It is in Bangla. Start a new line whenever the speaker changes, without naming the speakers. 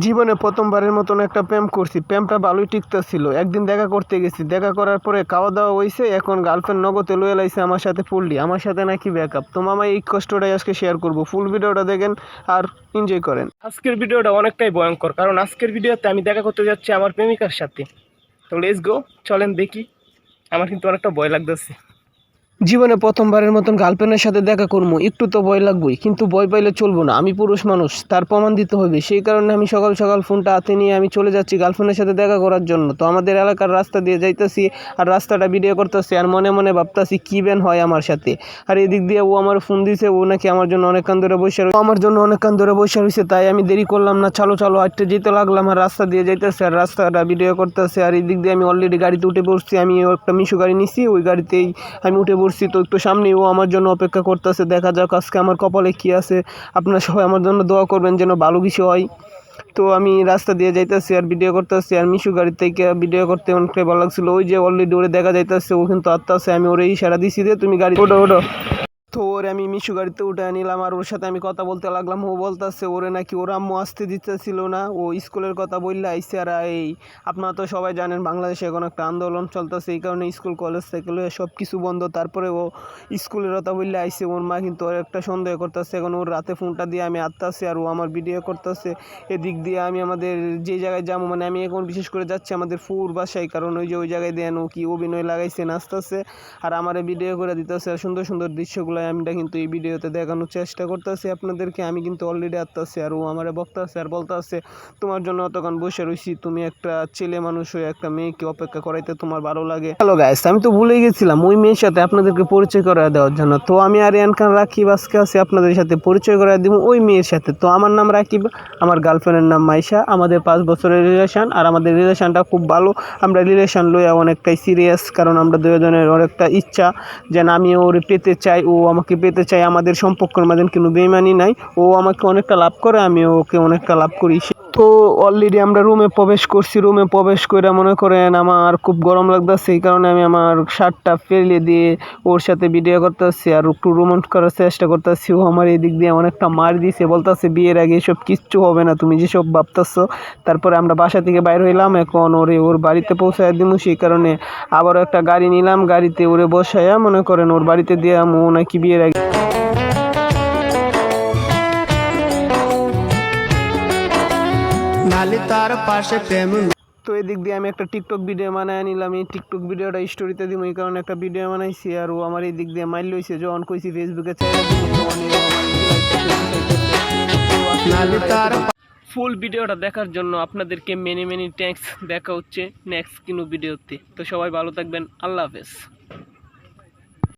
জীবনে প্রথমবারের মতন একটা প্রেম করছি। প্রেমটা ভালোই টিকতেছিল। একদিন দেখা করতে গেছি, দেখা করার পরে খাওয়া দাওয়া হয়েছে, এখন গার্লফ্রেন্ড নগদে লয়ে লাইছে আমার সাথে ফুললি, আমার সাথে নাকি ব্যাকআপ। তো মামা এই কষ্টটাই আজকে শেয়ার করব। ফুল ভিডিওটা দেখেন আর এনজয় করেন।
আজকের ভিডিওটা অনেকটাই ভয়ঙ্কর, কারণ আজকের ভিডিওতে আমি দেখা করতে যাচ্ছি আমার প্রেমিকার সাথে। তো লেটস গো, চলেন দেখি। আমার কিন্তু অনেকটা ভয় লাগতেছে।
জীবনে প্রথমবারের মতন গার্লফ্রেন্ডের সাথে দেখা করবো, একটু তো ভয় লাগবেই, কিন্তু ভয় পাইলে চলবো না। আমি পুরুষ মানুষ, তার প্রমাণ দিতে হবে। সেই কারণে আমি সকাল সকাল ফোনটা হাতে নিয়ে আমি চলে যাচ্ছি গার্লফ্রেন্ডের সাথে দেখা করার জন্য। তো আমাদের এলাকার রাস্তা দিয়ে যাইতেছি আর রাস্তাটা ভিডিও করতেছি আর মনে মনে ভাবতেছি কী ব্যান হয় আমার সাথে। আর এদিক দিয়ে ও আমার ফোন দিছে, ও নাকি আমার জন্য অনেকক্ষণ ধরে বসে রয়েছে। তাই আমি দেরি করলাম না, চলো চলো হাঁটতে যেতে লাগলাম। আর রাস্তা দিয়ে যাইতেছে আর রাস্তাটা ভিডিও করতেছে। আর এদিক দিয়ে আমি অলরেডি গাড়িতে উঠে পড়ছি। আমি একটা মিশু গাড়ি নিছি, ওই গাড়িতেই আমি উঠে পড়ছি। তো একটু সামনেই ও আমার জন্য অপেক্ষা করতেছে। দেখা যাক আজকে আমার কপালে কী আছে। আপনারা সবাই আমার জন্য দোয়া করবেন যেন ভালো কিছু হয়। তো আমি রাস্তা দিয়ে যাইতেছি আর ভিডিও করতেছি। আর মিশু গাড়ি থেকে ভিডিও করতে অনেকটাই ভালো লাগছিল। ওই যে অলরেডি ওরে দেখা যাইতেছে, ও কিন্তু আস্তে আমি ওরে ইশারা দিছি যে তুমি গাড়ি ওঠো ওঠো। তো ওরে আমি মিশু গাড়িতে উঠে নিলাম আর ওর সাথে আমি কথা বলতে লাগলাম। ও বলতেছে ওরে নাকি ওর আম্মু আসতে দিতেছিল না, ও স্কুলের কথা বললে আইসে। আর এই আপনারা তো সবাই জানেন বাংলাদেশে এখন একটা আন্দোলন চলতেছে, এই কারণে স্কুল কলেজ থেকে সব কিছু বন্ধ। তারপরে ও স্কুলের কথা বললে আইসে। ওর মা কিন্তু ওর একটা সন্দেহ করতেছে। এখন ওর রাতে ফোনটা দিয়ে আমি আটতাছি আর ও আমার ভিডিও করতেছে। এদিক দিয়ে আমি আমাদের যে জায়গায় যাবো, মানে আমি এখন বিশেষ করে যাচ্ছি আমাদের ফুর বাসায়, কারণ ওই যে ওই জায়গায় দেন ও কি অভিনয় লাগাইছে নাচতেছে আর আমার ভিডিও করে দিতেছে। আর সুন্দর সুন্দর দৃশ্যগুলো আমি কিন্তু এই ভিডিওতে দেখানোর চেষ্টা করতেছি আপনাদেরকে। আমি কিন্তু অলরেডি আসতেছি আর ও আমার বক্তাছে আর বলতেছে তোমার জন্য অতক্ষণ বসে রয়েছি, তুমি একটা ছেলে মানুষ হয়ে একটা মেয়েকে অপেক্ষা করাইতে তোমার ভালো লাগে। হ্যালো গাইস, আমি তো ভুলে গেছিলাম ওই মেয়ের সাথে আপনাদেরকে পরিচয় করে দেওয়ার জন্য। তো আমি আরিয়ান খান রাকিব আজকে আছি আপনাদের সাথে পরিচয় করে দিব ওই মেয়ের সাথে। তো আমার নাম রাকিব, আমার গার্লফ্রেন্ডের নাম মাইশা। আমাদের 5 বছরের রিলেশন আর আমাদের রিলেশনটা খুব ভালো। আমরা রিলেশন লইয়া অনেকটাই সিরিয়াস, কারণ আমরা দুজনের অনেকটা ইচ্ছা যেন আমি ওর পেতে চাই, ও আমাকে পেতে চাই। আমাদের সম্পর্কের মাঝে কোনো বেইমানি নাই। ও আমাকে অনেকটা লাভ করে, আমি ওকে অনেকটা লাভ করি। তো অলরেডি আমরা রুমে প্রবেশ করছি। রুমে প্রবেশ করে মনে করেন আমার খুব গরম লাগতেছে, এই কারণে আমি আমার শার্টটা ফেলে দিয়ে ওর সাথে ভিডিও করতেছি আর একটু রোমান্স করার চেষ্টা করতেছি। ও আমার এই দিক দিয়ে অনেকটা মার দিয়েছে, বলতেছে বিয়ের আগে এসব কিচ্ছু হবে না, তুমি যেসব ভাবতেছ। তারপরে আমরা বাসা থেকে বাইর হইলাম, এখন ওর বাড়িতে পৌঁছায় দিব। সেই কারণে আবারও একটা গাড়ি নিলাম, গাড়িতে ওরে বসাইয়া মনে করেন ওর বাড়িতে দিয়ে ও নাকি বিয়ের আগে তার পাশে প্রেম। তো এদিক দিয়ে আমি একটা টিকটক ভিডিও বানায় নিলাম। এই টিকটক ভিডিওটা স্টোরিতে দিব, এই কারণে একটা ভিডিও বানাইছি। আর ও আমার এই দিক দিয়ে মাইল লইছে, যখন কইছি ফেসবুকে ফুল ভিডিওটা দেখার জন্য আপনাদেরকে মেনি থ্যাঙ্কস। দেখা হচ্ছে নেক্সট কোনো ভিডিওতে। তো সবাই ভালো থাকবেন, আল্লাহ হাফেজ।